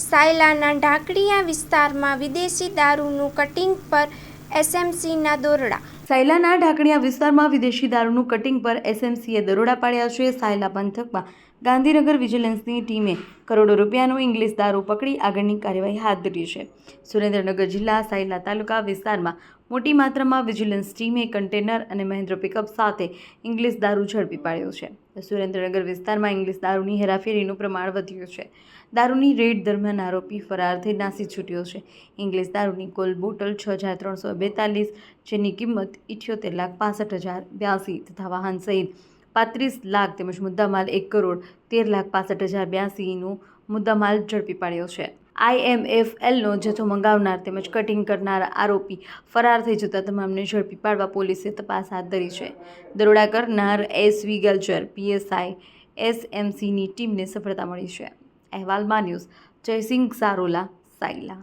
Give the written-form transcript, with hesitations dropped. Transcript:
સાયલાના ઢાકડિયા વિસ્તારમાં વિદેશી દારૂનું કટિંગ પર એસએમસીના દરોડા. સાયલાના ઢાકડિયા વિસ્તારમાં વિદેશી દારૂનું કટિંગ પર એસએમસીએ દરોડા પાડ્યા છે. સાયલા પંથકમાં ગાંધીનગર વિજિલન્સની ટીમે કરોડો રૂપિયાનો ઇંગ્લિશ દારૂ પકડી આગળની કાર્યવાહી હાથ ધરી છે. સુરેન્દ્રનગર જિલ્લા સાયલા તાલુકા વિસ્તારમાં મોટી માત્રામાં વિજિલન્સ ટીમે કન્ટેનર અને મહેન્દ્ર પિકઅપ સાથે ઇંગ્લિશ દારૂ ઝડપી પાડ્યો છે. સુરેન્દ્રનગર વિસ્તારમાં ઇંગ્લિશ દારૂની હેરાફેરીનું પ્રમાણ વધ્યું છે. દારૂની રેડ દરમિયાન આરોપી ફરાર થઈ નાસી છૂટ્યો છે. ઇંગ્લિશ દારૂની કુલ બોટલ 6,342, જેની કિંમત 78,65,082 તથા વાહન સહિત 35 લાખ તેમજ મુદ્દામાલ 1,13,65,082નો મુદ્દામાલ ઝડપી પાડ્યો છે. IMFLનો જથ્થો મંગાવનાર તેમજ કટિંગ કરનાર આરોપી ફરાર થઈ જતા તમામને ઝડપી પાડવા પોલીસે તપાસ હાથ ધરી છે. દરોડા કરનાર SV ગલ્ચર PSI SMCની ટીમને સફળતા મળી છે. અહેવાલ માં ન્યૂઝ. જયસિંહ સારોલા, સાયલા.